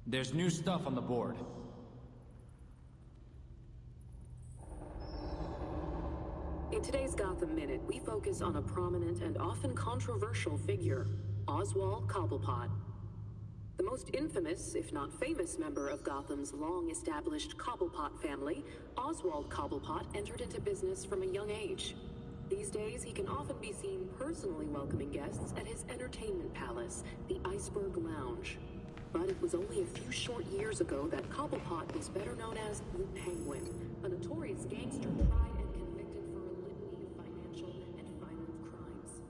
There's new stuff on the board. In today's Gotham Minute, we focus on a prominent and often controversial figure, Oswald Cobblepot. The most infamous, if not famous, member of Gotham's long-established Cobblepot family, Oswald Cobblepot entered into business from a young age. These days, he can often be seen personally welcoming guests at his entertainment palace, the Iceberg Lounge. But it was only a few short years ago that Cobblepot was better known as the Penguin, a notorious gangster tried and convicted for a litany of financial and violent crimes.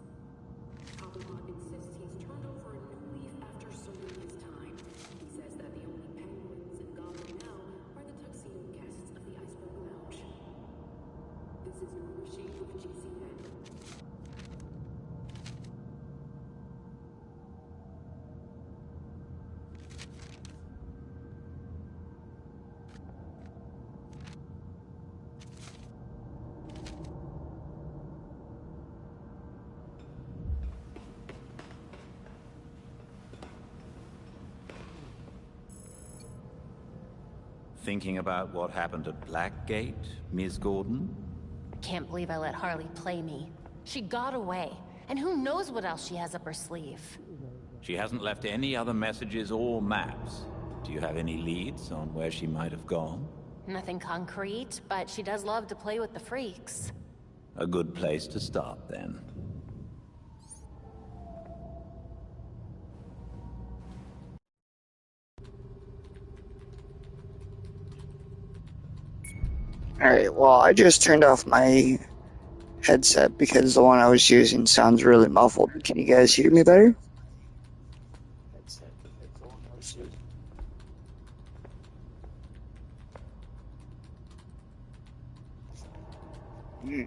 Cobblepot insists he's turned over a new leaf after serving his time. He says that the only penguins in Gotham now are the tuxedo guests of the Iceberg Lounge. This is Norma Sheep with GCN. Thinking about what happened at Blackgate, Ms. Gordon? Can't believe I let Harley play me. She got away, and who knows what else she has up her sleeve. She hasn't left any other messages or maps. Do you have any leads on where she might have gone? Nothing concrete, but she does love to play with the freaks. A good place to start, then. Alright, well, I just turned off my headset because the one I was using sounds really muffled. Can you guys hear me better?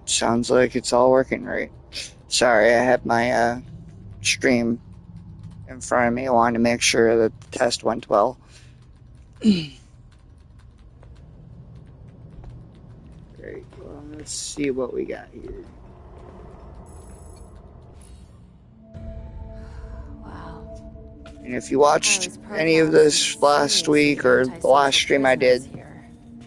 Sounds like it's all working right. Sorry, I had my stream in front of me. I wanted to make sure that the test went well. Great. Well, let's see what we got here. Wow. And if you watched any of this last week or the last stream I did,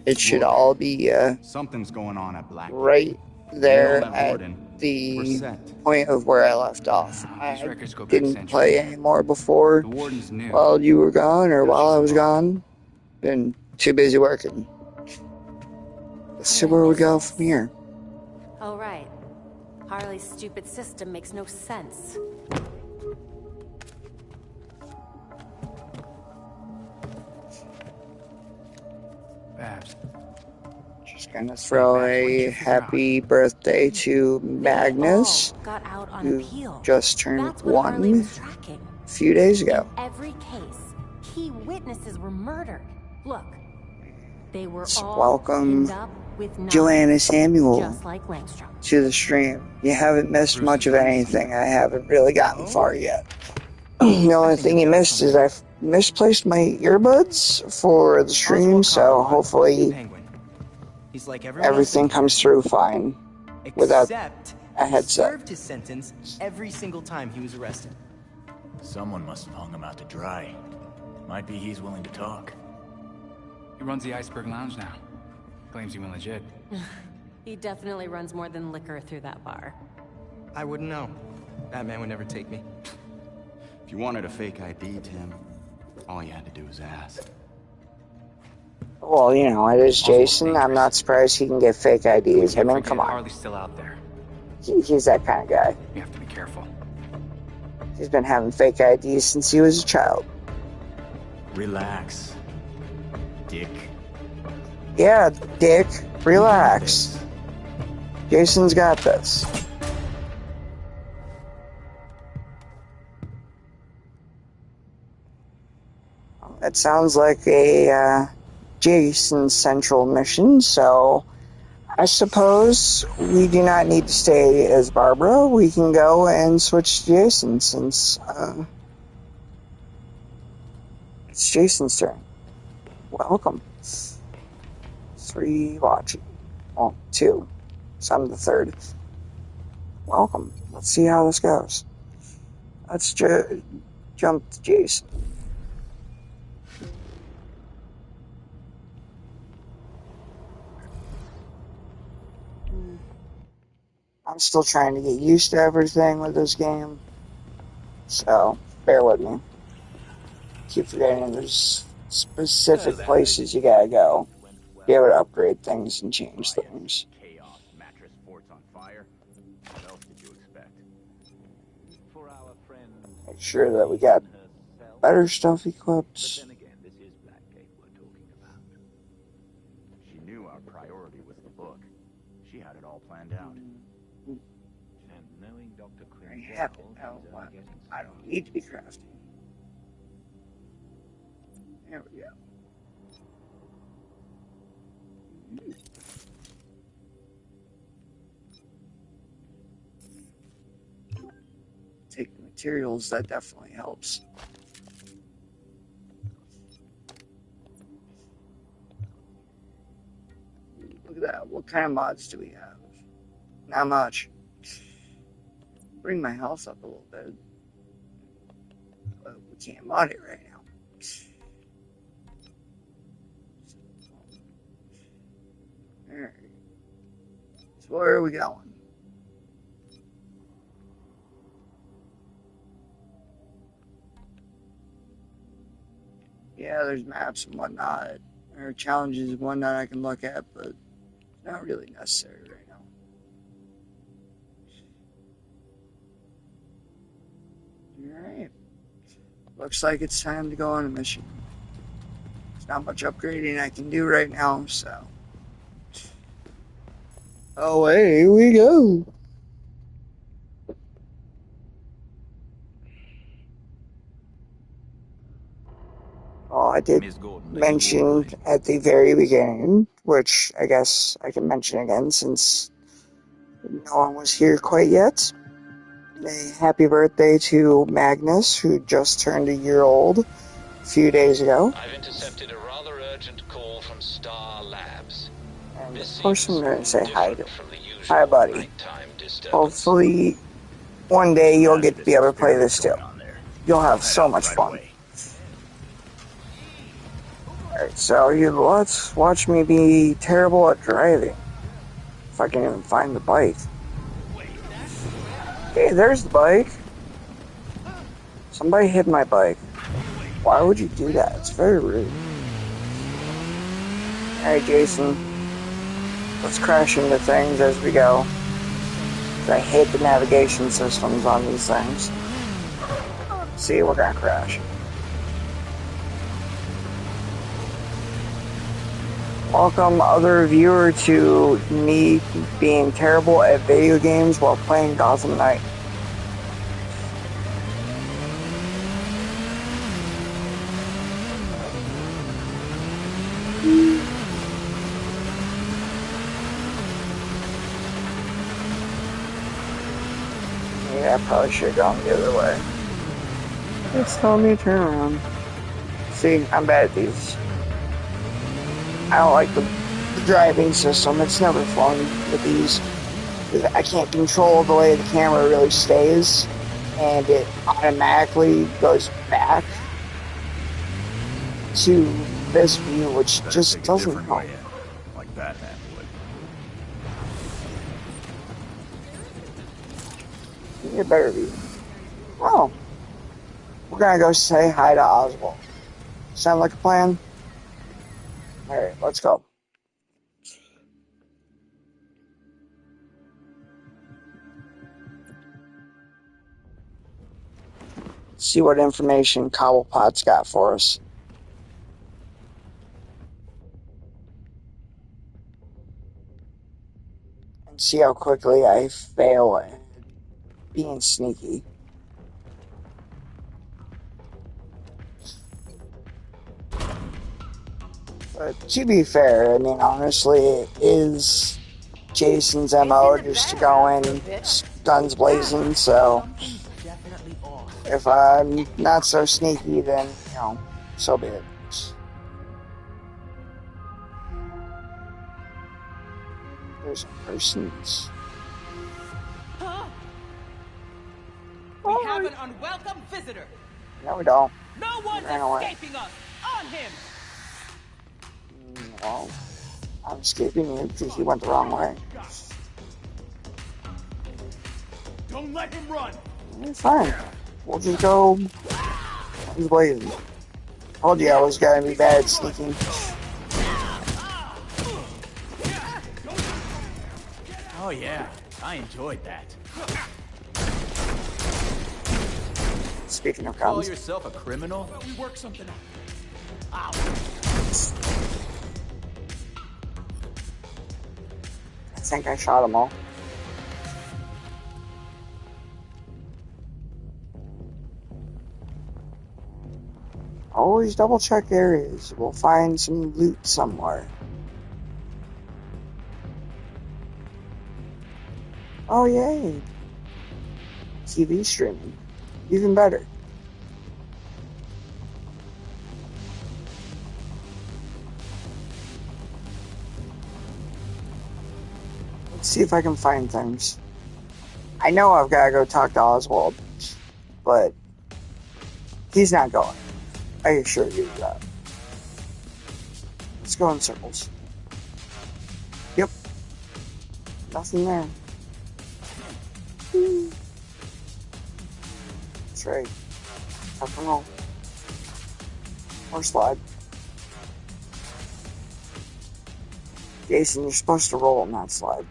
it should all be something's going on at Black. Right there at the point of where I left off. I didn't play anymore before while you were gone or while I was gone. Been too busy working. Let's see where we go from here. Oh, right. Harley's stupid system makes no sense. Babs. Just gonna throw a happy birthday to Magnus, who just turned 1 a few days ago. In every case, key witnesses were murdered. Look, they were all welcome with Joanna Samuel just like Langstrom. To the stream. You haven't missed much of anything. I haven't really gotten far yet. The only thing you missed is I misplaced my earbuds for the stream, so hopefully everything comes through fine without a headset. Served his sentence every single time he was arrested. Someone must have hung him out to dry. Might be he's willing to talk. He runs the Iceberg Lounge now. Claims he went legit. He definitely runs more than liquor through that bar. I wouldn't know. That man would never take me. If you wanted a fake ID, Tim, all you had to do was ask. Well, you know, it is Jason. I'm not surprised he can get fake IDs. I mean, come on. Harley's still out there. He's that kind of guy. You have to be careful. He's been having fake IDs since he was a child. Relax, Dick. Yeah, Dick, relax. Jason's got this. That sounds like a Jason Central mission, so I suppose we do not need to stay as Barbara. We can go and switch to Jason since it's Jason's turn. Welcome. 3 watching. Well, 2. So I'm the 3rd. Welcome. Let's see how this goes. Let's jump to Jason. I'm still trying to get used to everything with this game, so bear with me. Keep forgetting there's specific places you gotta go. Be able to upgrade things and change things. Chaos, mattress forts on fire. What else did you expect? For our friend Make sure that we got herself. better stuff But equipped. then again, this is Blackgate we're talking about. She knew our priority was the book. She had it all planned out. And knowing Dr. Very Quinn happy well, now. he's only getting I don't need to be crafting. There we go. Take the materials, that definitely helps. Look at that. What kind of mods do we have? Not much. Bring my health up a little bit. But we can't mod it right now. Alright. So where are we going? Yeah, there's maps and whatnot, or challenges and whatnot I can look at, but it's not really necessary right now. Alright. Looks like it's time to go on a mission. There's not much upgrading I can do right now, so. Away we go. Oh, I did Miss Gordon, are you mention all right? at the very beginning, which I guess I can mention again since no one was here quite yet. A happy birthday to Magnus, who just turned a year old a few days ago. I've intercepted a rather urgent call from Star Labs. And This of course I'm seems going to say hi to different him. from the Hi, usual buddy. nighttime disturbance. Hopefully one day you'll get to be able to play this too. On there. You'll have Head so out much right fun. away. Alright, so let's watch me be terrible at driving. If I can even find the bike. Hey, there's the bike. Somebody hit my bike. Why would you do that? It's very rude. Alright, Jason. Let's crash into things as we go. I hate the navigation systems on these things. See, we're gonna crash. Welcome, other viewer, to me being terrible at video games while playing Gotham Knight. Yeah, I probably should have gone the other way. It's telling me to turn around. See, I'm bad at these. I don't like the driving system. It's never fun with these. I can't control the way the camera really stays, and it automatically goes back to this view, which Better just take a doesn't different help. way in, like Batman would. Need a better view. Oh, we're gonna go say hi to Oswald. Sound like a plan? Alright, let's go. See what information Cobblepot's got for us. And see how quickly I fail at being sneaky. But to be fair, I mean, honestly, it is Jason's MO just to go in guns blazing, so if I'm not so sneaky, then, you know, so be it. There's persons. We have an unwelcome visitor. No, we don't. No one's Ran away. escaping us. On him. Well, I'm escaping you because he went the wrong way. Don't let him run. Fine. We'll just go. He's blazing. Told you I was gonna be bad at sneaking. Oh yeah, I enjoyed that. Speaking of Call guns. yourself a criminal? We work something out. Ow. I think I shot them all. Always double check areas. We'll find some loot somewhere. Oh yay. TV streaming. Even better. Let's see if I can find things. I know I've got to go talk to Oswald, but he's not going. I assure you of that. Let's go in circles. Yep. Nothing there. That's right. Up and roll. Or slide. Jason, you're supposed to roll and not slide.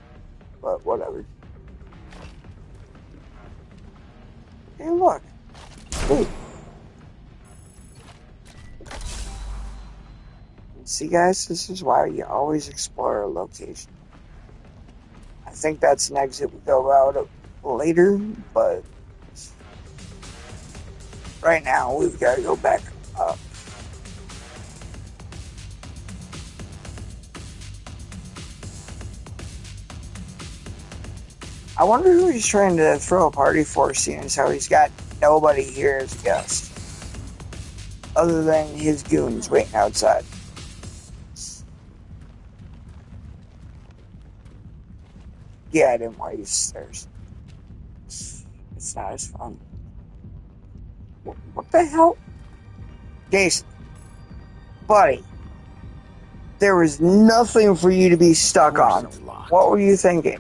But whatever. Hey, look. Wait. See, guys, this is why you always explore a location. I think that's an exit we go out later, but right now we've got to go back up. I wonder who he's trying to throw a party for, seeing as how he's got nobody here as a guest. Other than his goons waiting outside. Yeah, I didn't want to use stairs. It's not as fun. What the hell? Jason. Buddy. There was nothing for you to be stuck on. What were you thinking?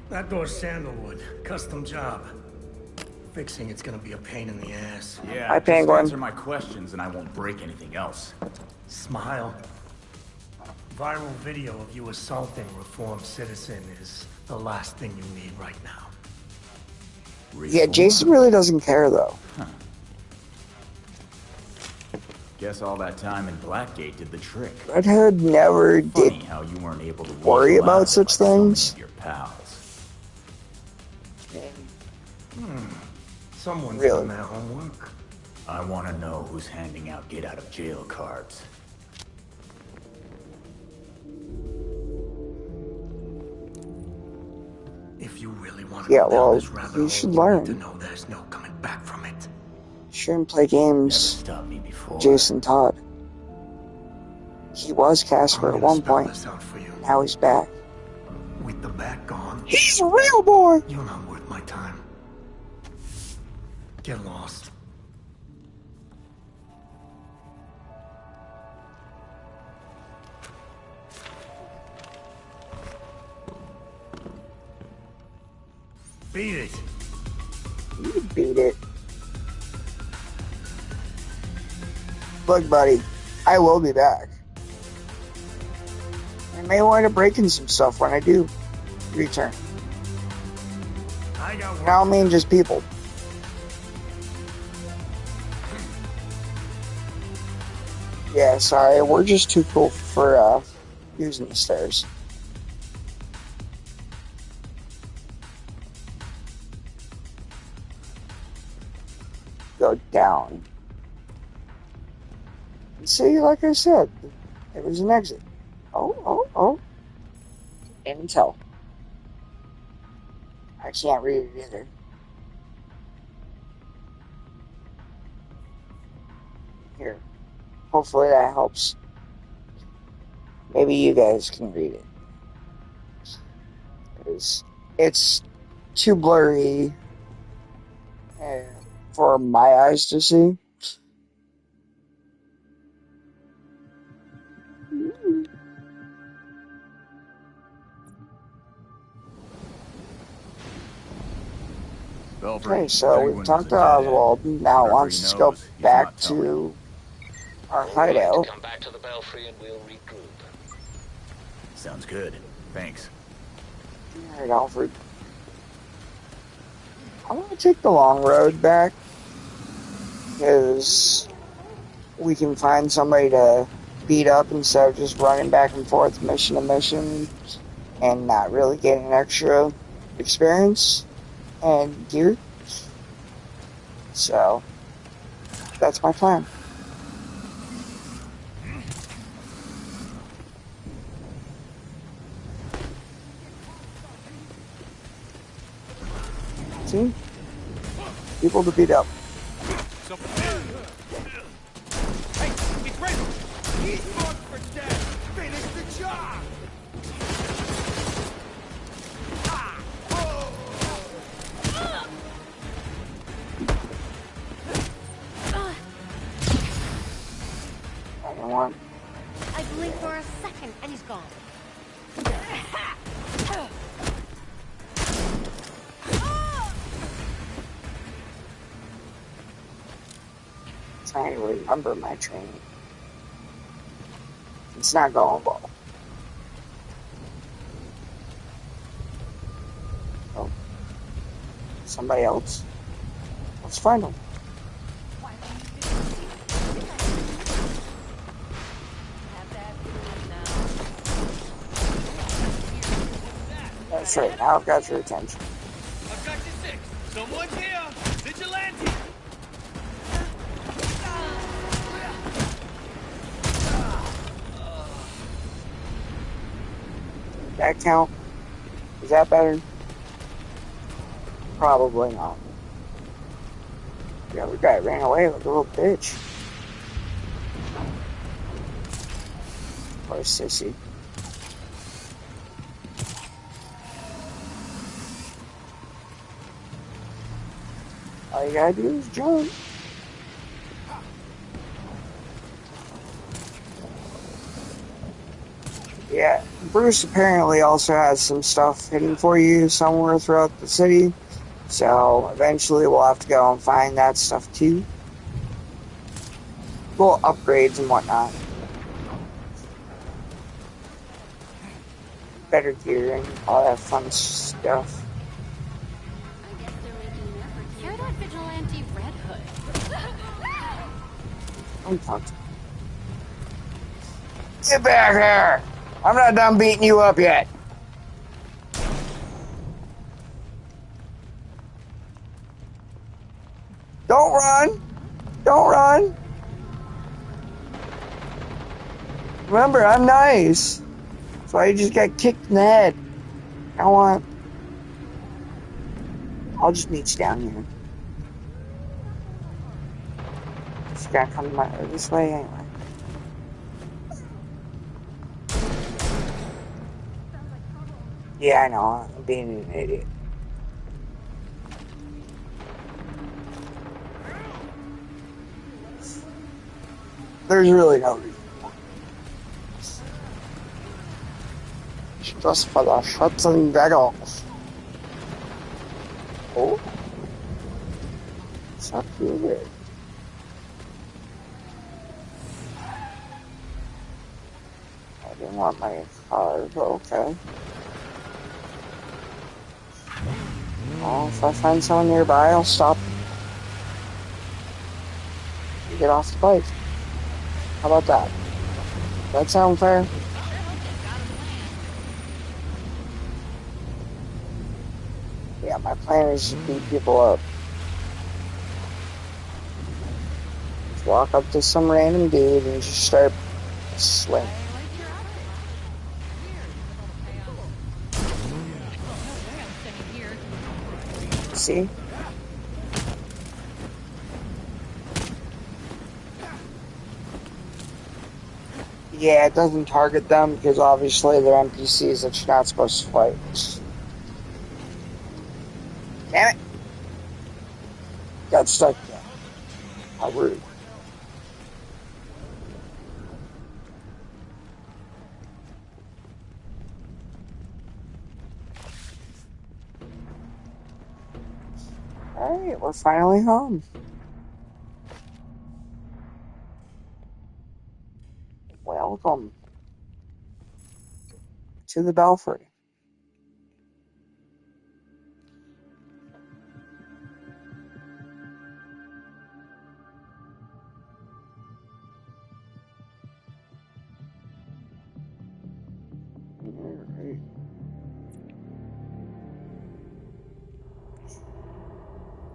That door's sandalwood. Custom job. Fixing it's gonna be a pain in the ass. Yeah, Hi, just Penguin. answer my questions and I won't break anything else. Smile. Viral video of you assaulting reformed citizen is the last thing you need right now. Yeah, Jason really doesn't care, though. Huh. Guess all that time in Blackgate did the trick. Redhead never did Funny how you weren't able to worry weasel out about of it such like so many things. of your pals. Someone's Really? done their homework. I want to know who's handing out get-out-of-jail cards. If you really want to Yeah, go down well, this rabbit you hole, should you learn. need to know there's no coming back from it. Shouldn't play games. Stopped me before. Jason Todd. He was Casper I'm at gonna one spell point. this out for you. Now he's back. With the bat gone, He's a real boy! you're not worth my time. Get lost. Beat it. You beat it. Look, buddy, I will be back. I may wind up breaking some stuff when I do return. I got And I don't mean just people. Yeah, sorry, we're just too cool for using the stairs. Go down. And see, like I said, it was an exit. Oh. Intel. I can't read it either. Here. Hopefully that helps. Maybe you guys can read it. It's too blurry for my eyes to see. Okay, so we talked to Oswald. Now wants us to go back to our hideout. Come back to the Belfry and we'll regroup. Sounds good. Thanks. Alright, Alfred. I want to take the long road back, because we can find somebody to beat up instead of just running back and forth mission to mission and not really getting extra experience and gear. So, that's my plan. See? People to beat up. Hey, he's ready! He's marked for death! Finish the job! I don't want. I blink for a second and he's gone. Trying to remember my training. It's not going well. Oh. Somebody else. Let's find them. That's right, now I've got your attention. I've got you six. Someone's here! Vigilante! That count? Is that better? Probably not. The other guy ran away like a little bitch. Poor sissy. All you gotta do is jump. Yeah, Bruce apparently also has some stuff hidden for you somewhere throughout the city. So eventually we'll have to go and find that stuff too. Little upgrades and whatnot. Better gear and all that fun stuff. You're that vigilante Red Hood. I'm pumped. Get back here! I'm not done beating you up yet. Don't run! Don't run! Remember, I'm nice. So I just got kicked in the head. I'll just meet you down here. She's gotta come this way anyway. Yeah, I know. I'm being an idiot. There's really no reason. Just for the shits and giggles. Oh. What's up here? I didn't want my car, but okay. Oh, if I find someone nearby, I'll stop. Get off the bike. How about that? That sound fair? Yeah, my plan is to beat people up. Just walk up to some random dude and just start swinging. See? Yeah, it doesn't target them because obviously they're NPCs that you're not supposed to fight. Damn it! Got stuck there. How rude. we're finally home. Welcome to the Belfry.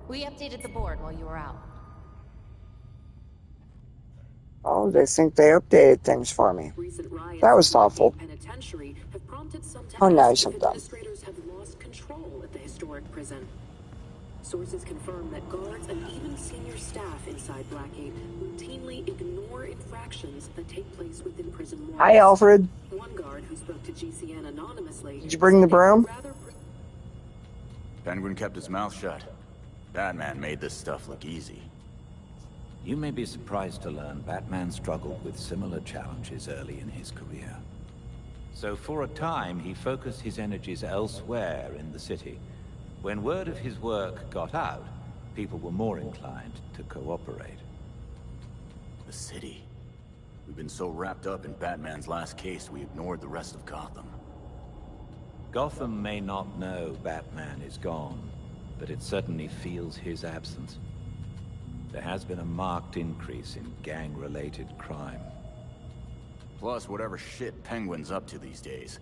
We updated the board while you were out. Oh, they think they updated things for me. That was thoughtful. Oh, nice of them. Administrators have lost control at the historic prison. Sources confirm that guards and even senior staff inside Blackgate routinely ignore infractions that take place within prison walls. Hi, Alfred. One guard who spoke to GCN anonymously. Did you bring the broom? Penguin kept his mouth shut. Batman made this stuff look easy. You may be surprised to learn Batman struggled with similar challenges early in his career. So for a time, he focused his energies elsewhere in the city. When word of his work got out, people were more inclined to cooperate. The city. We've been so wrapped up in Batman's last case, we ignored the rest of Gotham. Gotham may not know Batman is gone, but it certainly feels his absence. There has been a marked increase in gang-related crime. Plus, whatever shit Penguin's up to these days.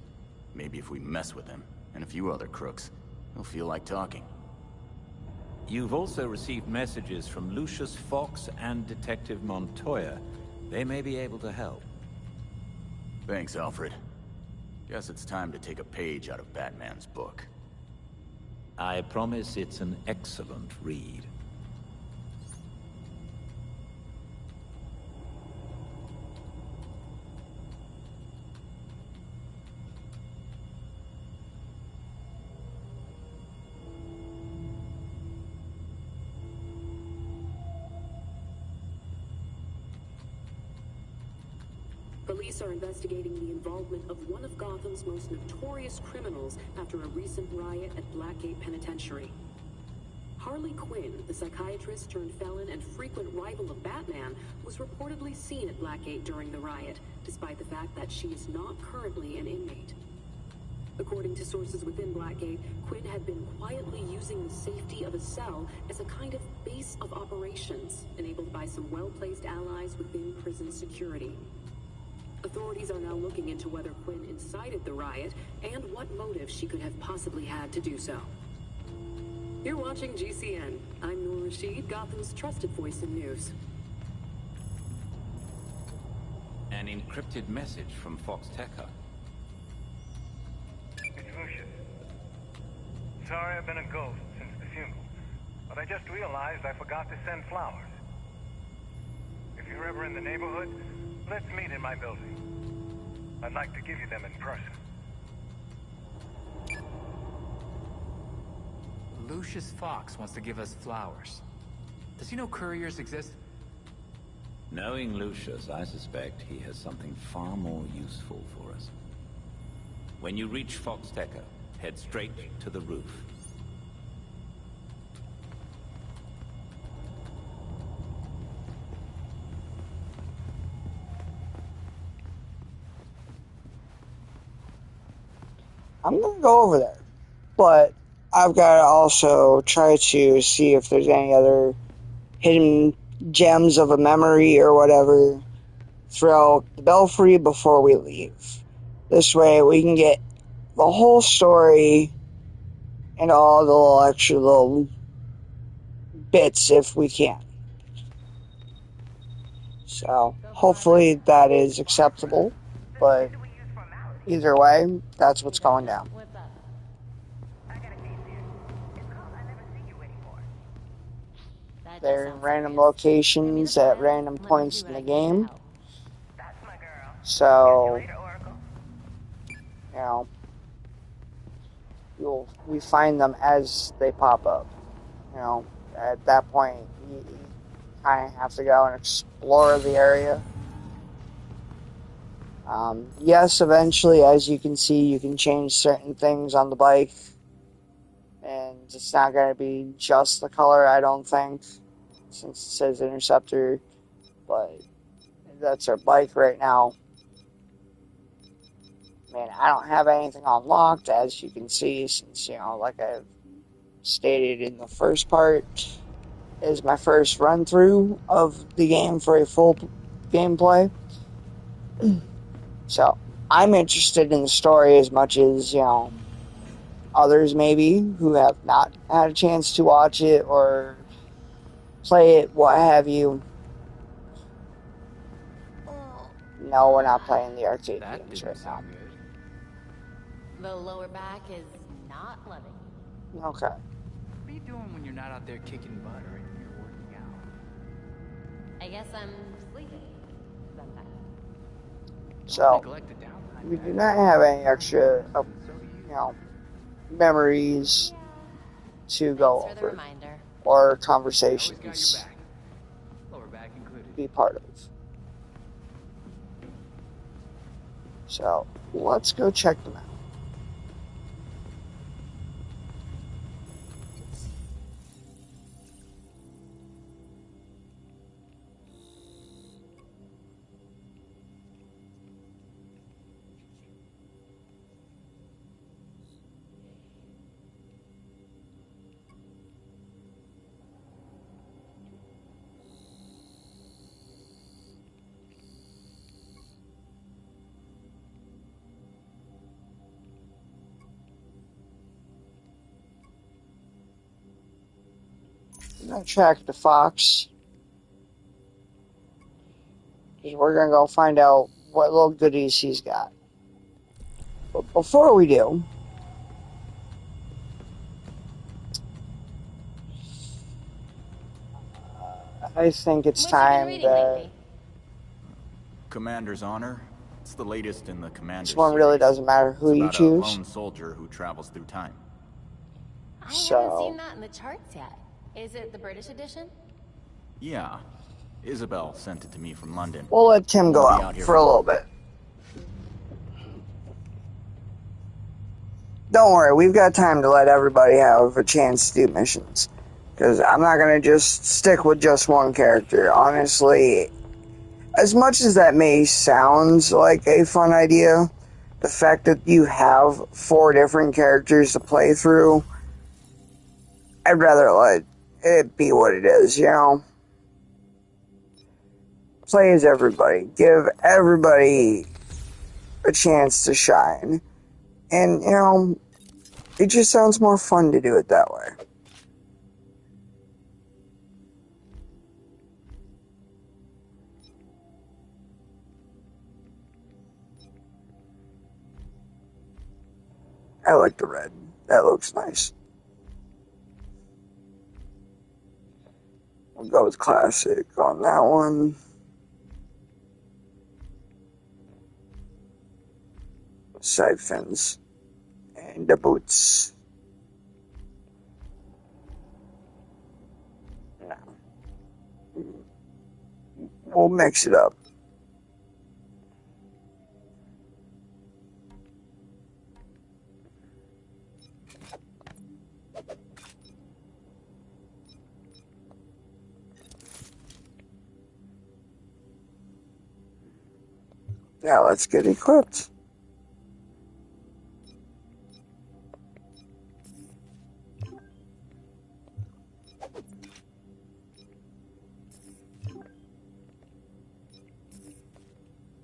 Maybe if we mess with him, and a few other crooks, he'll feel like talking. You've also received messages from Lucius Fox and Detective Montoya. They may be able to help. Thanks, Alfred. Guess it's time to take a page out of Batman's book. I promise it's an excellent read. Police are investigating the involvement of one of Gotham's most notorious criminals after a recent riot at Blackgate Penitentiary. Harley Quinn, the psychiatrist turned felon and frequent rival of Batman, was reportedly seen at Blackgate during the riot, despite the fact that she is not currently an inmate. According to sources within Blackgate, Quinn had been quietly using the safety of a cell as a kind of base of operations, enabled by some well-placed allies within prison security. Authorities are now looking into whether Quinn incited the riot and what motive she could have possibly had to do so. You're watching GCN. I'm Noor Rashid, Gotham's trusted voice in news. An encrypted message from Fox Tecker. It's Lucius. Sorry I've been a ghost since the funeral, but I just realized I forgot to send flowers. If you're ever in the neighborhood, let's meet in my building. I'd like to give you them in person. Lucius Fox wants to give us flowers. Does he know couriers exist? Knowing Lucius, I suspect he has something far more useful for us. When you reach Fox Tecker, head straight to the roof. I'm gonna go over there, but I've got to also try to see if there's any other hidden gems of a memory or whatever throughout the Belfry before we leave. This way we can get the whole story and all the little extra little bits if we can. So hopefully that is acceptable, but either way, that's what's going down. They're in random locations at random points in the game. So, you know, we find them as they pop up. You know, at that point, you kind of have to go and explore the area. Yes, eventually, as you can see, you can change certain things on the bike and it's not going to be just the color, I don't think, since it says Interceptor, but that's our bike right now. Man, I don't have anything unlocked, as you can see, since, like I've stated in the first part, is my first run-through of the game for a full gameplay. So, I'm interested in the story as much as, others maybe, who have not had a chance to watch it or play it, what have you. No, we're not playing the arcade games right now. The lower back is not loving you. Okay. What are you doing when you're not out there kicking butt or in here working out? I guess I'm sleeping sometimes. So, we do not have any extra, memories to go over or conversations be part of. So, let's go check them out. I'm going to track the fox. Because we're going to go find out what little goodies he's got. But before we do, I think it's time to... Commander's Honor. It's the latest in the Commander This one really doesn't matter who you choose. It's about a lone soldier who travels through time. I haven't seen that in the charts yet. Is it the British edition? Yeah. Isabel sent it to me from London. We'll let Tim go out for a little bit. Don't worry, we've got time to let everybody have a chance to do missions. Because I'm not going to just stick with just one character. Honestly, as much as that may sound like a fun idea, the fact that you have 4 different characters to play through, I'd rather let it be what it is, Play as everybody. Give everybody a chance to shine. And, it just sounds more fun to do it that way. I like the red. That looks nice. We'll go with classic on that one. Side fins. And the boots. No. We'll mix it up. Now let's get equipped.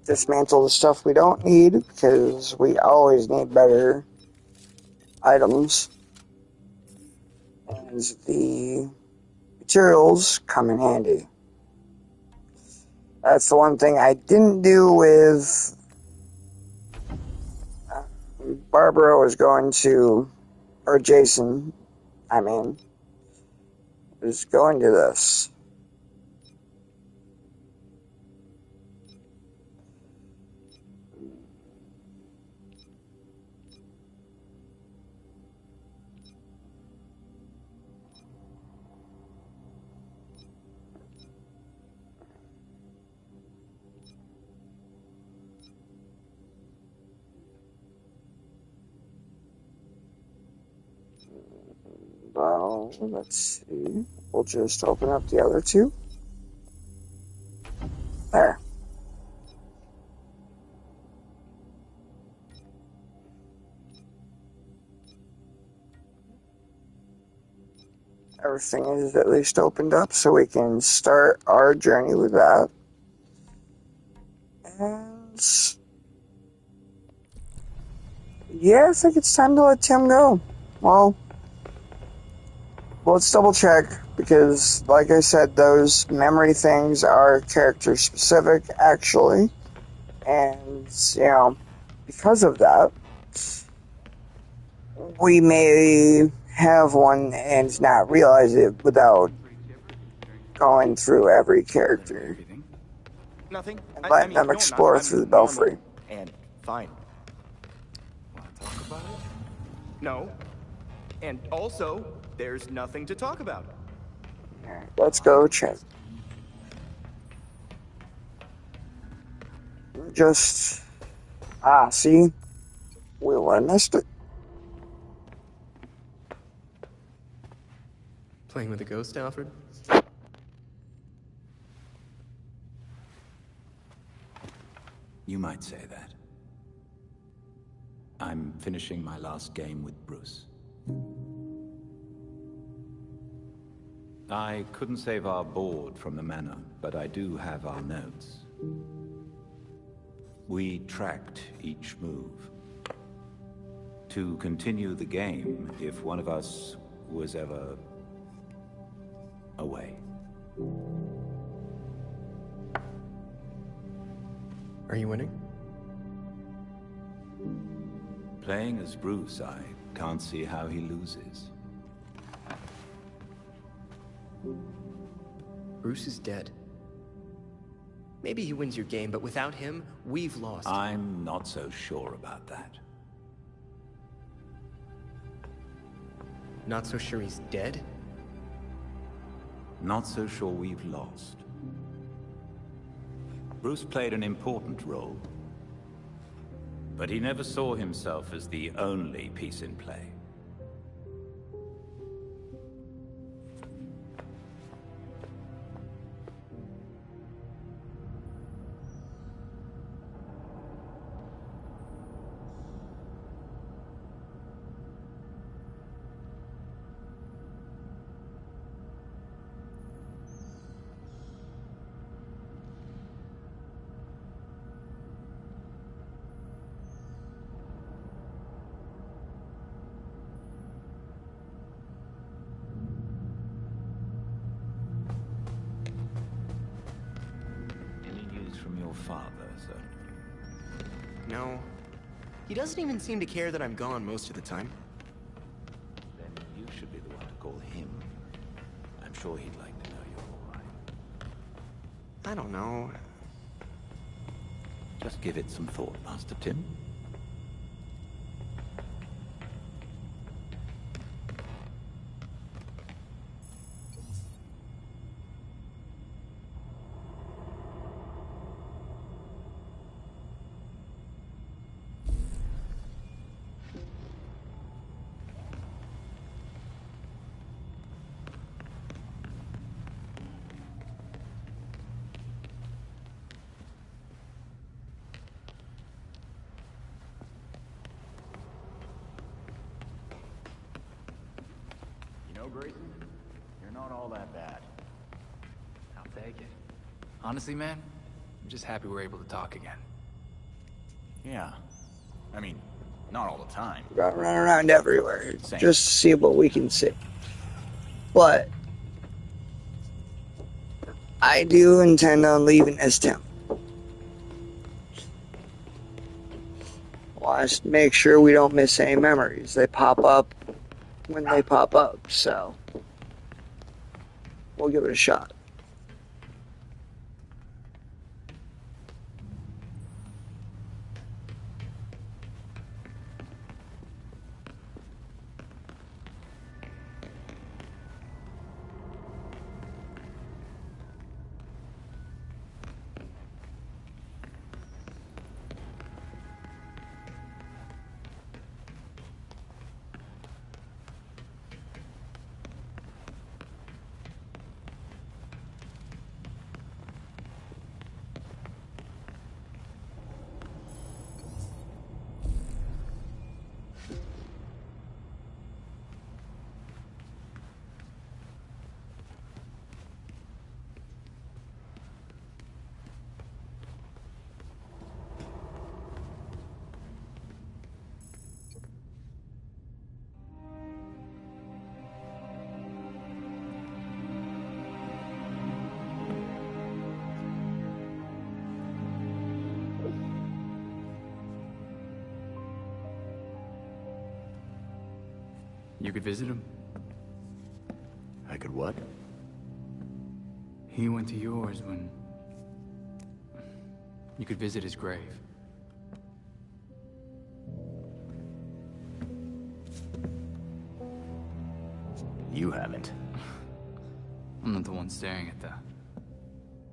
Dismantle the stuff we don't need, because we always need better items. And the materials come in handy. That's the one thing I didn't do with Barbara was going to, or Jason, was going to this. So, let's see. We'll just open up the other two. There. Everything is at least opened up, so we can start our journey with that. And yeah, I think it's time to let Tim go. Well, let's double check, because like I said, those memory things are character specific, actually. And, you know, because of that, we may have one and not realize it without going through every character. Nothing. And letting them explore through the belfry. And fine. Want to talk about it? No. And also, there's nothing to talk about. Alright, let's go check. Just... see? We would have missed it. Playing with a ghost, Alfred? You might say that. I'm finishing my last game with Bruce. I couldn't save our board from the manor, but I do have our notes. We tracked each move. To continue the game if one of us was ever away. Are you winning? Playing as Bruce, I can't see how he loses. Bruce is dead. Maybe he wins your game, but without him, we've lost. I'm not so sure about that. Not so sure he's dead? Not so sure we've lost. Bruce played an important role, but he never saw himself as the only piece in play. From your father, sir? No. He doesn't even seem to care that I'm gone most of the time. Then you should be the one to call him. I'm sure he'd like to know you're all right. I don't know. Just give it some thought, Master Tim. Grayson, you're not all that bad. I'll take it. Honestly, man, I'm just happy we're able to talk again. Yeah. I mean, not all the time. Run around everywhere. Same. Just to see what we can see. But I do intend on leaving this town. Well, just make sure we don't miss any memories. They pop up when they pop up, so we'll give it a shot. You could visit him. I could what? He went to yours when... You could visit his grave. You haven't. I'm not the one staring at the...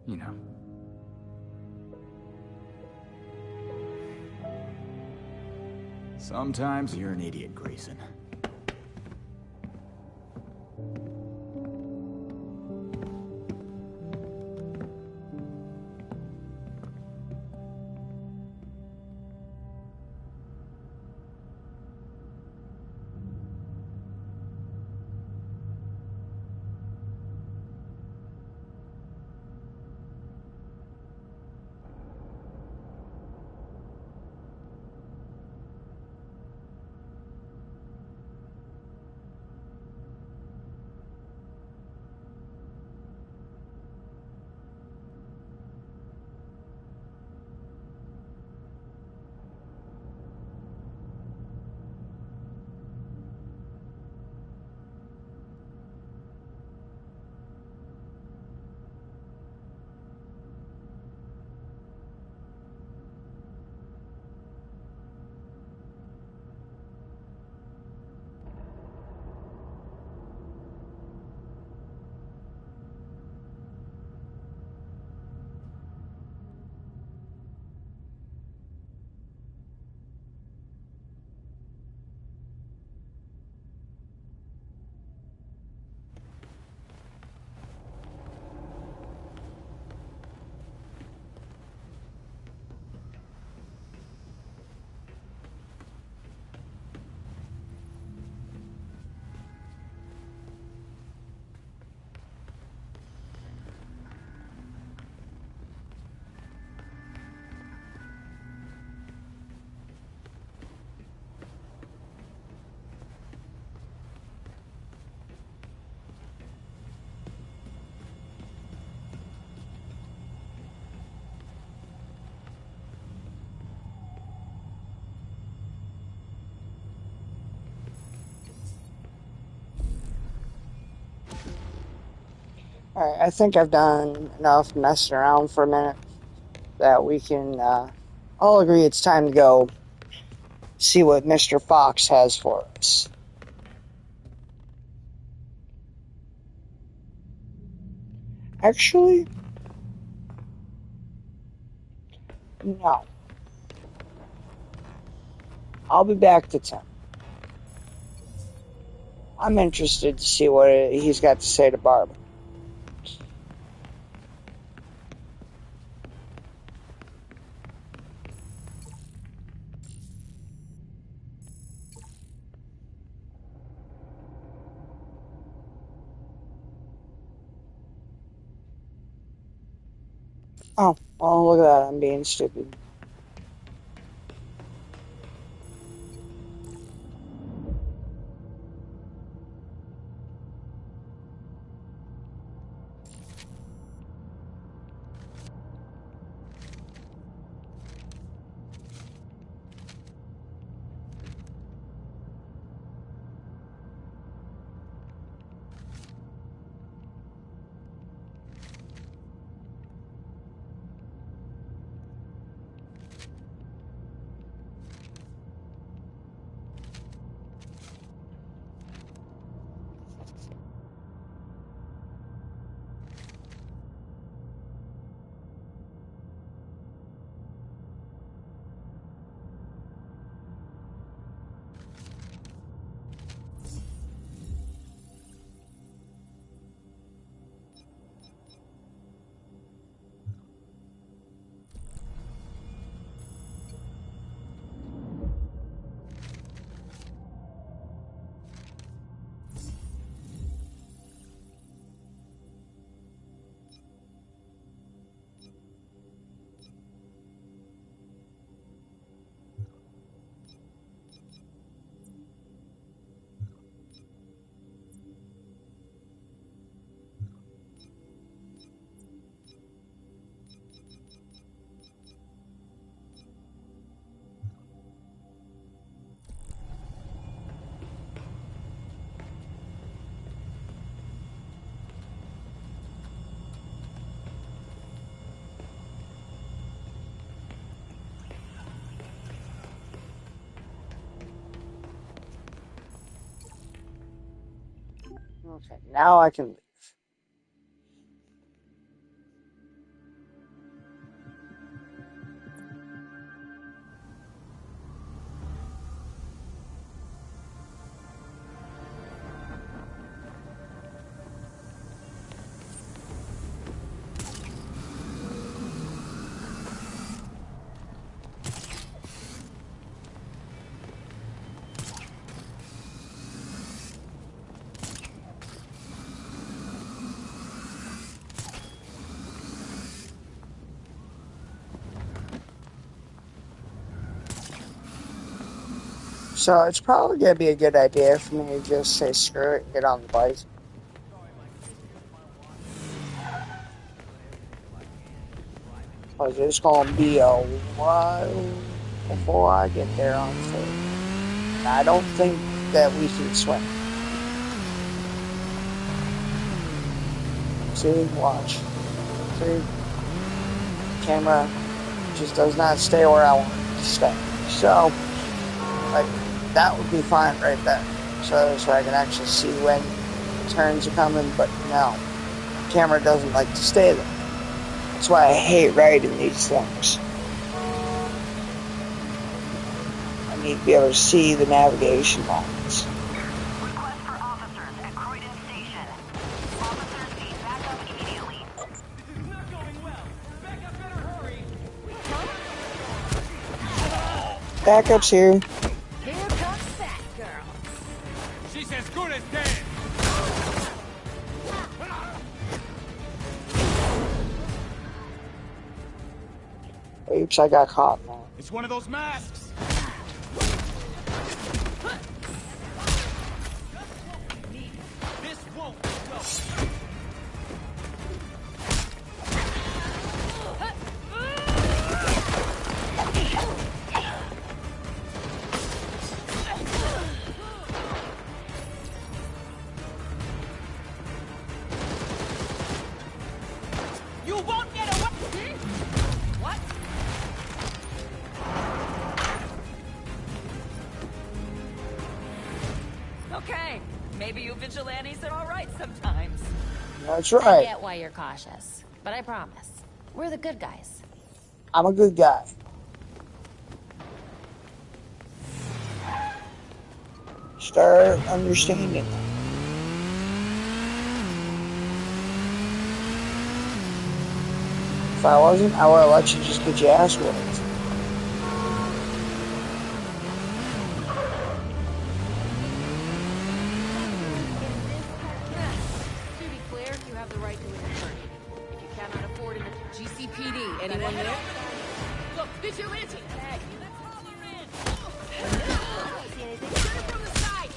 You know. Sometimes you're an idiot, Grayson. Alright, I think I've done enough messing around for a minute that we can all agree it's time to go see what Mr. Fox has for us. Actually, no. I'll be back to 10. I'm interested to see what he's got to say to Barb. Oh, look at that. I'm being stupid. Okay, now I can. So it's probably going to be a good idea for me to just say screw it and get on the bike. Because it's going to be a while before I get there on foot. I don't think that we can swim. See? Watch. See? Camera just does not stay where I want it to stay. So, like, that would be fine right there. So I can actually see when turns are coming, but no. The camera doesn't like to stay there. That's why I hate riding these things. I need to be able to see the navigation lines. Request for officers at Croydon Station. Officers need backup immediately. This is not going well. Backup better hurry. Backup's here. Here comes that girl. She's as good as dead. Oops, I got caught now. It's one of those masks. This won't go. You won't get away. What? Okay, maybe you vigilantes are all right sometimes. That's I right. get why you're cautious, but I promise, we're the good guys. I'm a good guy. Start understanding. If I wasn't, I would have let you just get your ass whipped. To be clear, you have the right to an attorney. If you cannot afford an GCPD, anyone there? Look, vigilante! Hey, let's haul her in! See anything? Shoot her from the side!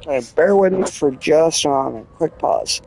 Alright, bear with me for just a moment. Quick pause.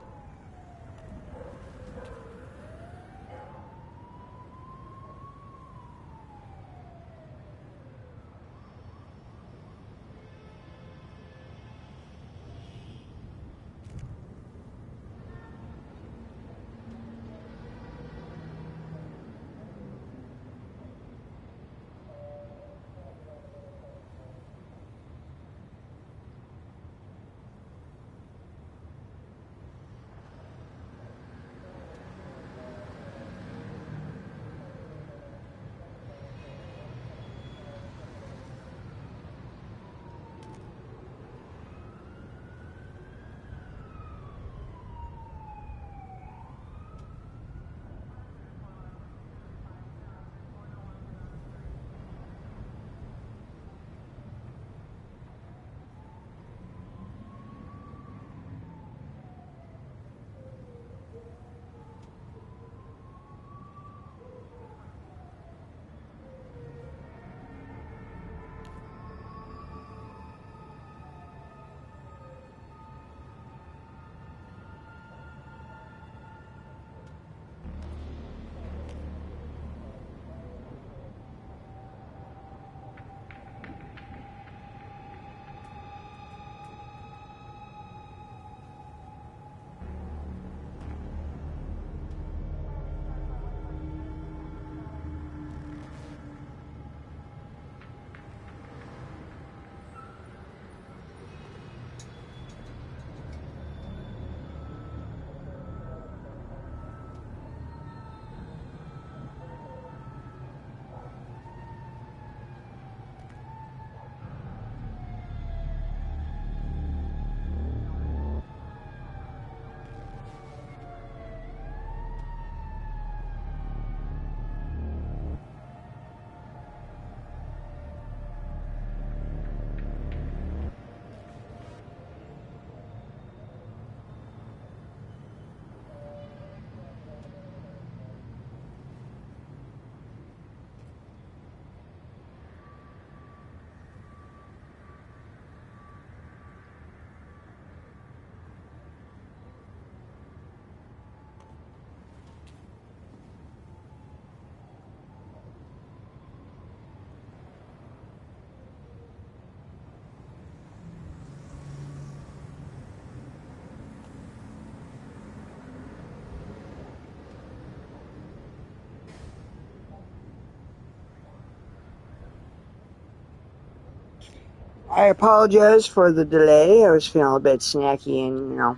I apologize for the delay. I was feeling a bit snacky and,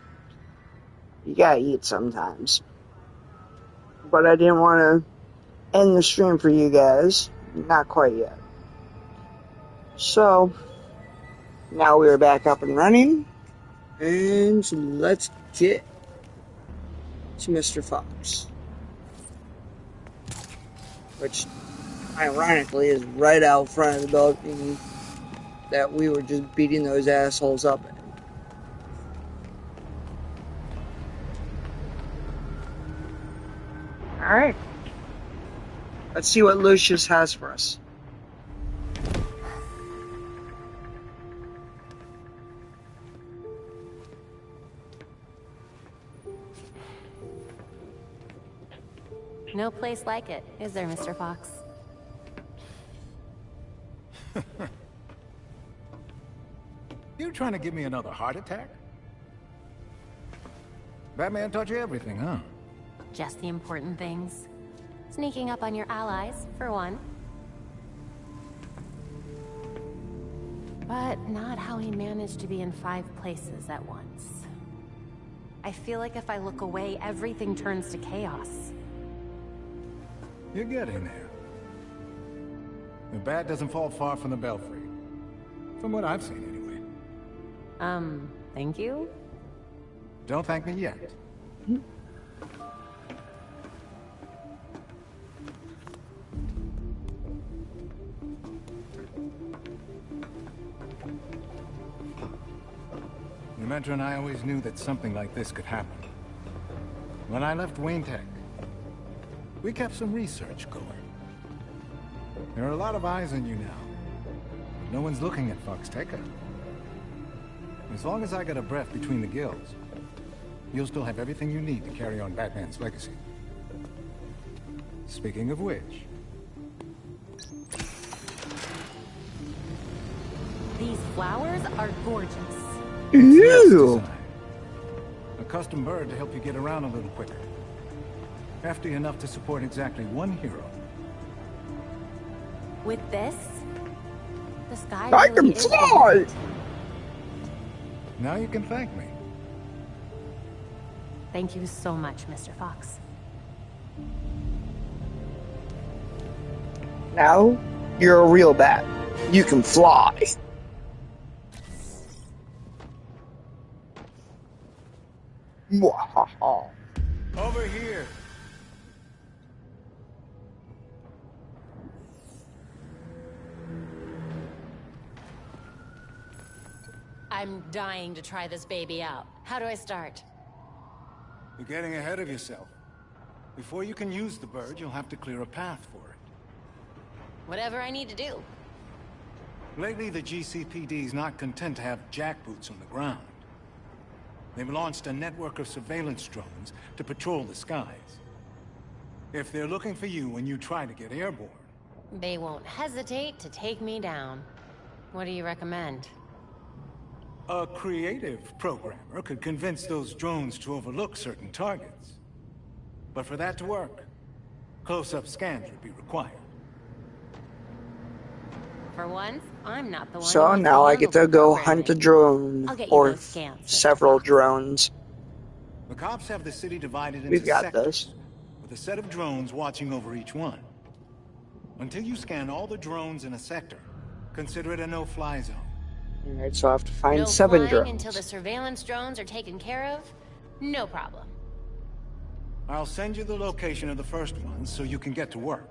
you gotta eat sometimes. But I didn't want to end the stream for you guys. Not quite yet. So, now we're back up and running. And let's get to Mr. Fox. Which, ironically, is right out front of the building that we were just beating those assholes up in. Alright. Let's see what Lucius has for us. No place like it, is there, Mr. Fox? You trying to give me another heart attack? Batman taught you everything, huh? Just the important things. Sneaking up on your allies, for one. But not how he managed to be in 5 places at once. I feel like if I look away, everything turns to chaos. You're getting there. The bat doesn't fall far from the belfry. From what I've seen, anyway. Thank you? Don't thank me yet. Demetra and I always knew that something like this could happen. When I left Wayne Tech, we kept some research going. There are a lot of eyes on you now. No one's looking at Foxteca. As long as I got a breath between the gills, you'll still have everything you need to carry on Batman's legacy. Speaking of which... These flowers are gorgeous. Ew! A custom bird to help you get around a little quicker. Hefty enough to support exactly 1 hero. With this, the sky I really can is fly! different. Now you can thank me. Thank you so much, Mr. Fox. Now, you're a real bat. You can fly. Mwahaha. Over here. I'm dying to try this baby out. How do I start? You're getting ahead of yourself. Before you can use the bird, you'll have to clear a path for it. Whatever I need to do. Lately, the GCPD's not content to have jackboots on the ground. They've launched a network of surveillance drones to patrol the skies. If they're looking for you when you try to get airborne... They won't hesitate to take me down. What do you recommend? A creative programmer could convince those drones to overlook certain targets. But for that to work, close-up scans would be required. For once, I'm not the one. So now I get to go hunt a drone, or several drones. The cops have the city divided into We've got sectors, this. with a set of drones watching over each one. Until you scan all the drones in a sector, consider it a no-fly zone. Alright, so I have to find No 7 flying drones. until the surveillance drones are taken care of? No problem. I'll send you the location of the first one so you can get to work.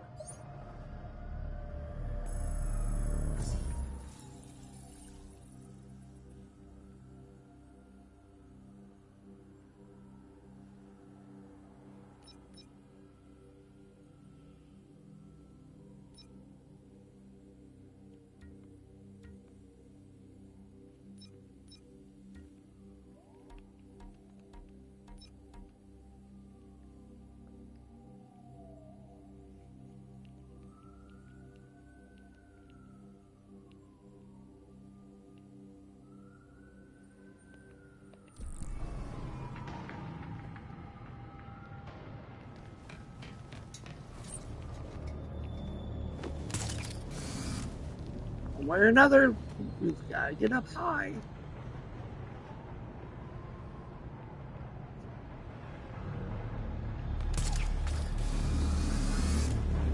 way or another, we've got to get up high.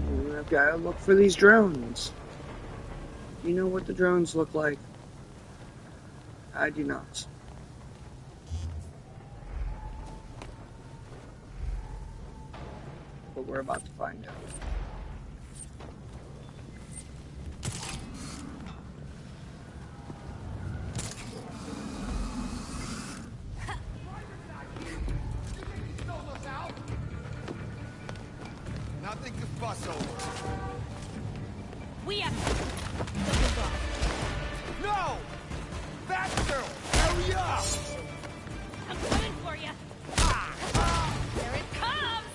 And I've got to look for these drones. You know what the drones look like? I do not. But we're about to find out. Nothing to fuss over. We have... No! Faster! Hurry up! I'm coming for you. There it comes!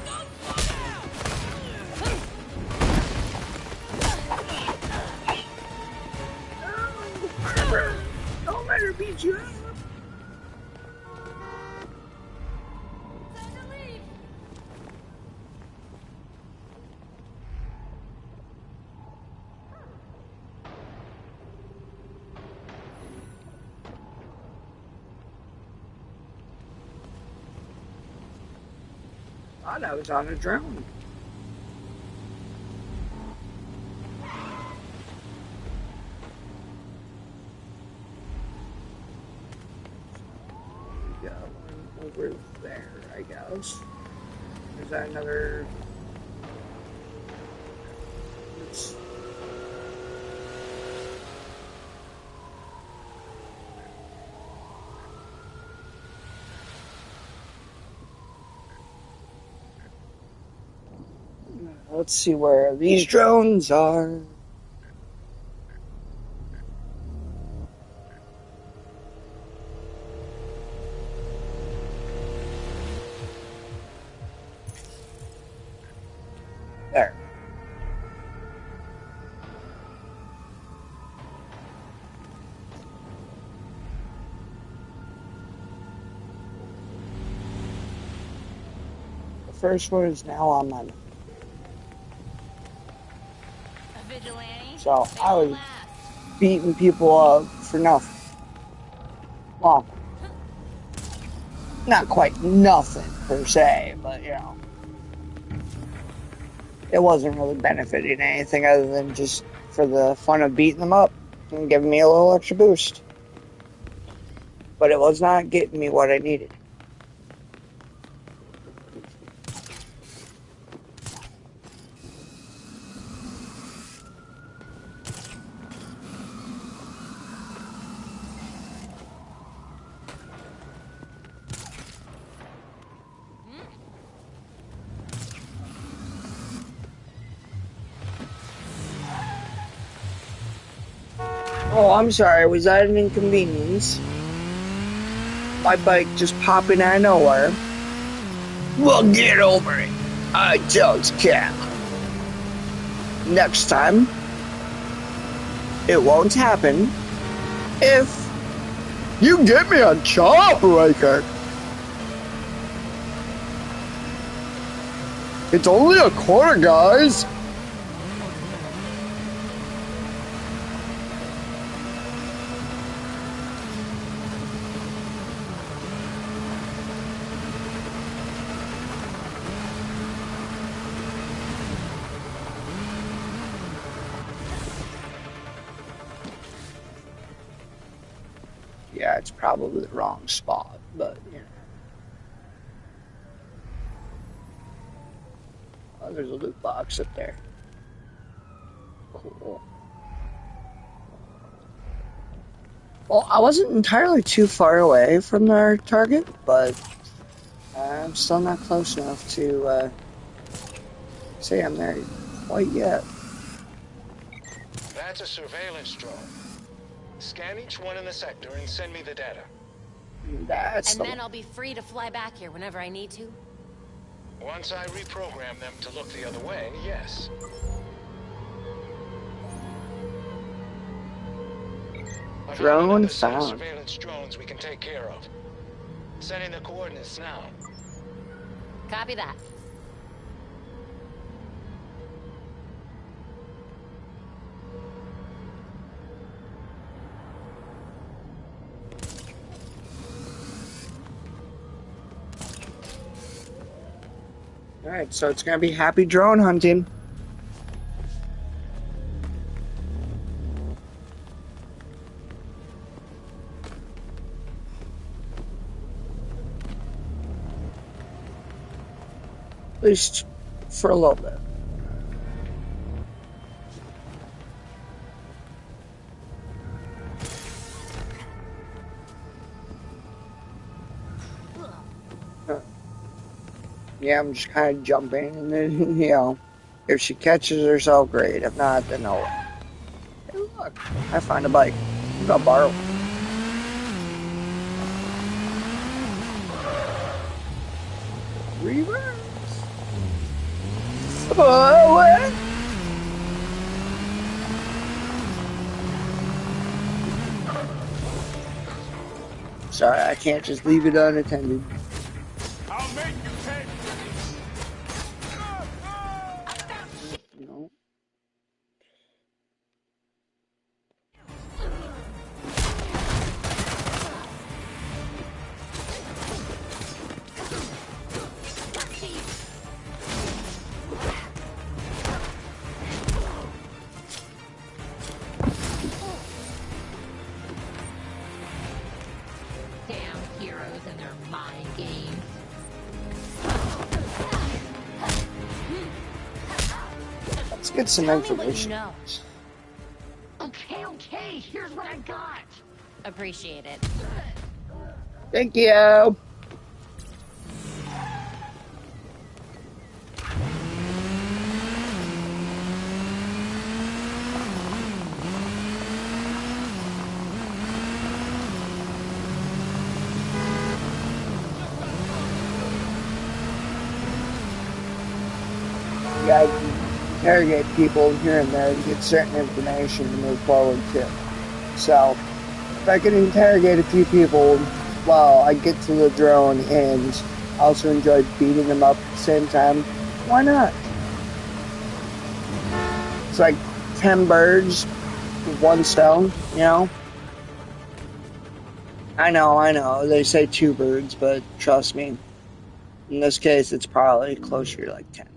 Don't slow down! Don't let her beat you up! I thought I was on a drone. We got one over there, I guess. Is that another? Oops. Let's see where these drones are. There. The first one is now on my. So I was beating people up for nothing. Well, not quite nothing per se, but you know, it wasn't really benefiting anything other than just for the fun of beating them up and giving me a little extra boost. But it was not getting me what I needed. Oh, I'm sorry. Was that an inconvenience? My bike just popping out of nowhere. Well, get over it. I don't care. Next time, it won't happen if you get me a jawbreaker. It's only a quarter, guys. Yeah, it's probably the wrong spot, but, you know. Oh, there's a loot box up there. Cool. Well, I wasn't entirely too far away from our target, but I'm still not close enough to say I'm there quite yet. That's a surveillance drone. Scan each one in the sector and send me the data. And then I'll be free to fly back here whenever I need to? Once I reprogram them to look the other way, yes. Drone found. Surveillance drones we can take care of. Sending the coordinates now. Copy that. Alright, so it's gonna be happy drone hunting. At least for a little bit. Yeah, I'm just kind of jumping, and then, you know, if she catches herself, great. If not, then no. Hey, look, I found a bike. I'm gonna borrow it. Reverse. Oh, what? Sorry, I can't just leave it unattended. I'll make you pay. No. Damn heroes and their mind games. Let's get some information. Okay, here's what I got. Appreciate it. Thank you. Yeah, I can interrogate people here and there to get certain information to move forward too. So, if I can interrogate a few people while I get to the drone and also enjoy beating them up at the same time, why not? It's like 10 birds with one stone, you know? I know, they say 2 birds, but trust me, in this case, it's probably closer to like 10.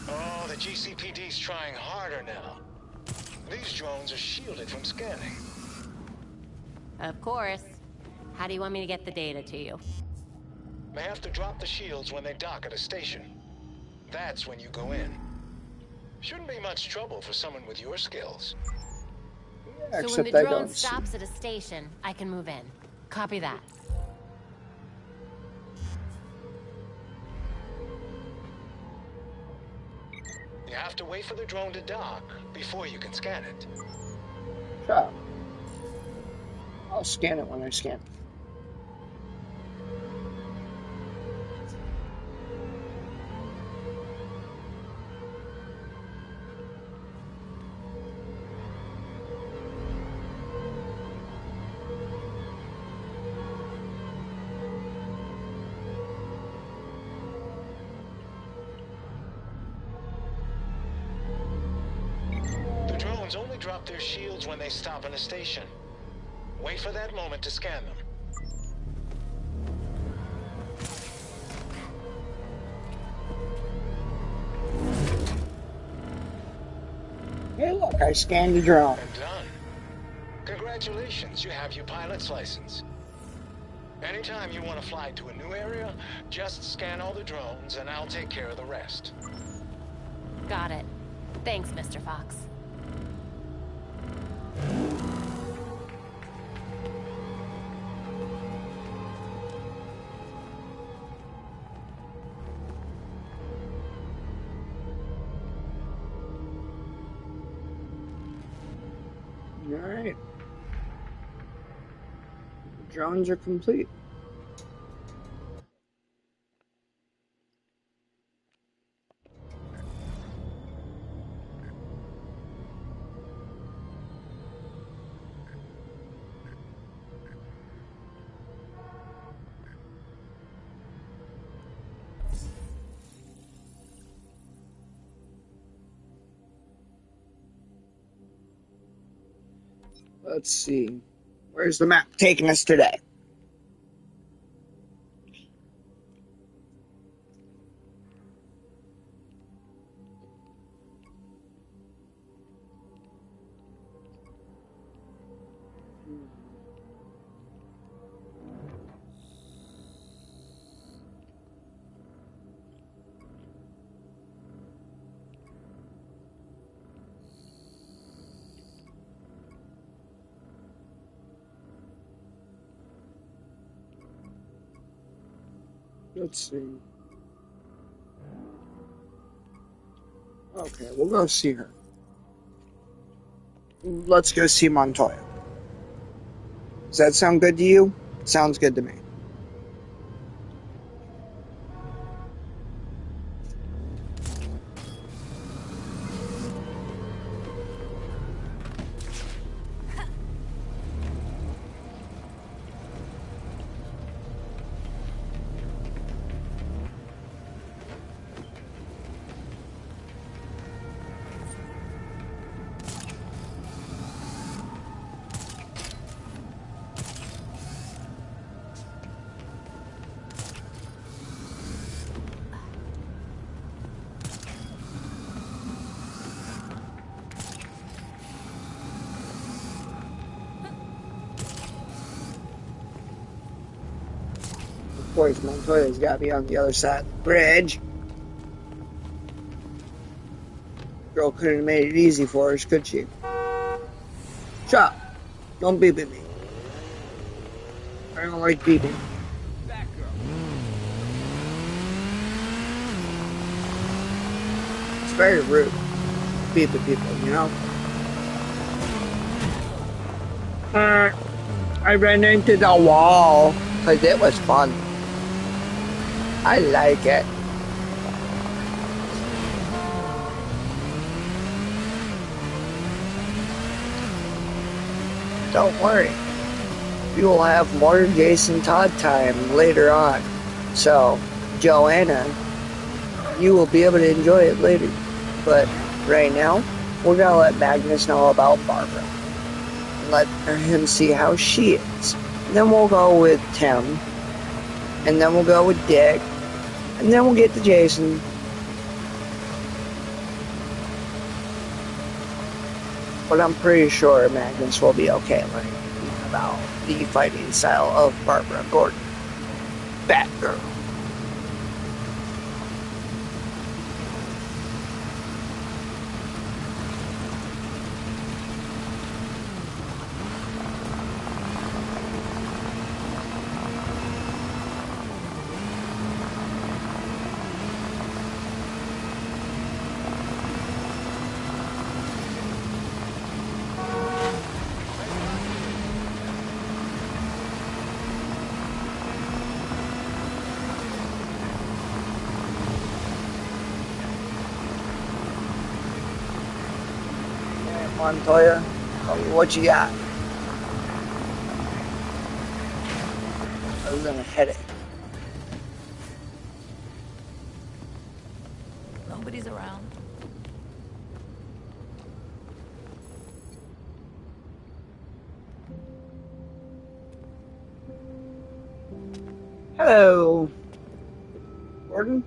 Oh, the GCPD's trying harder now. These drones are shielded from scanning. Of course. How do you want me to get the data to you? They have to drop the shields when they dock at a station. That's when you go in. Shouldn't be much trouble for someone with your skills. Yeah, so when the drone stops at a station, I can move in. Copy that. You have to wait for the drone to dock before you can scan it. Sure. I'll scan it when I scan it. The drones only drop their shields when they stop in a station. Wait for that moment to scan them. Hey, look, I scanned the drone. And done. Congratulations, you have your pilot's license. Anytime you want to fly to a new area, just scan all the drones and I'll take care of the rest. Got it. Thanks, Mr. Fox. Alright. The drones are complete. Let's see. Where's the map taking us today? Let's see. Okay, we'll go see her. Let's go see Montoya. Does that sound good to you? Sounds good to me. Of course, Montoya's got to be on the other side of the bridge. Girl couldn't have made it easy for us, could she? Shut up. Don't beep at me. I don't like beeping. It's very rude. Beep at people, you know? I ran into the wall because it was fun. I like it. Don't worry. We will have more Jason Todd time later on. So, Joanna, you will be able to enjoy it later. But right now, we're going to let Magnus know about Barbara. Let him see how she is. And then we'll go with Tim. And then we'll go with Dick. And then we'll get to Jason. But I'm pretty sure Magnus will be okay learning about the fighting style of Barbara Gordon. Batgirl. Montoya, tell me what you got. Other than a headache. Nobody's around. Hello, Gordon.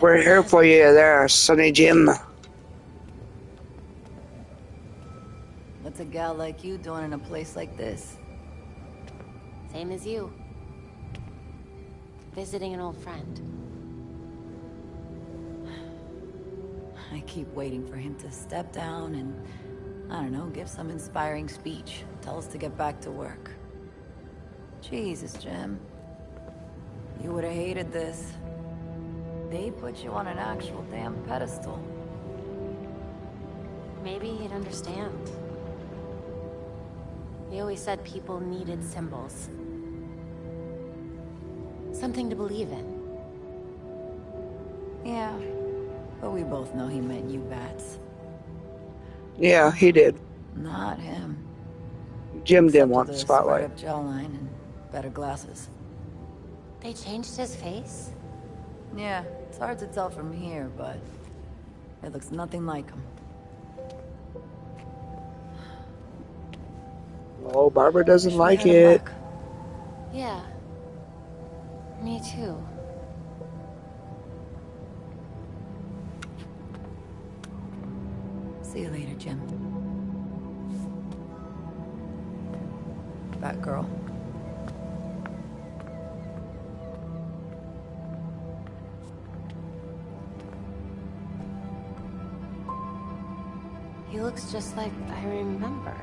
We're here for you there, Sonny Jim. What's a gal like you doing in a place like this? Same as you. Visiting an old friend. I keep waiting for him to step down and, I don't know, give some inspiring speech. Tell us to get back to work. Jesus, Jim. You would have hated this. They put you on an actual damn pedestal. Maybe he'd understand. He always said people needed symbols. Something to believe in. Yeah, but we both know he meant you bats. Yeah, he did. Not him. Jim didn't want the spotlight. Up jawline and better glasses. They changed his face? Yeah, it's hard to tell from here, but it looks nothing like him. Oh, Barbara doesn't Wish we like had him it. back. Yeah. Me too. See you later, Jim. Batgirl. He looks just like I remember.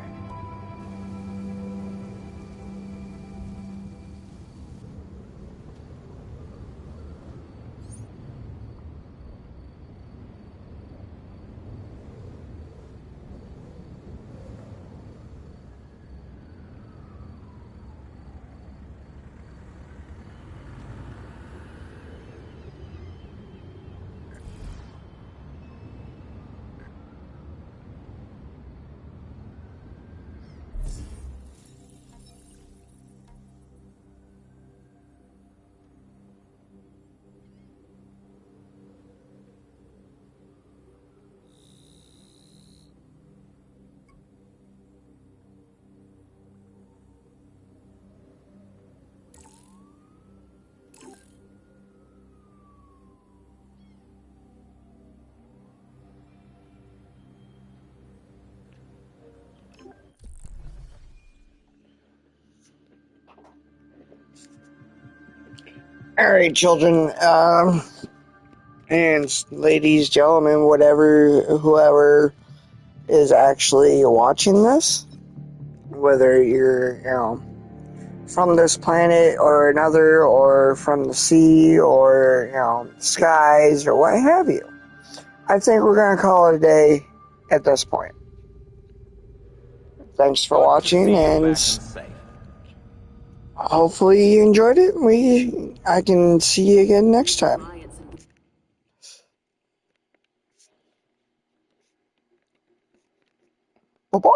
Alright, children, and ladies, gentlemen, whatever, whoever is actually watching this, whether you're, from this planet or another, or from the sea, or, skies, or what have you. I think we're going to call it a day at this point. Thanks for watching, and hopefully you enjoyed it. I can see you again next time. Bye-bye.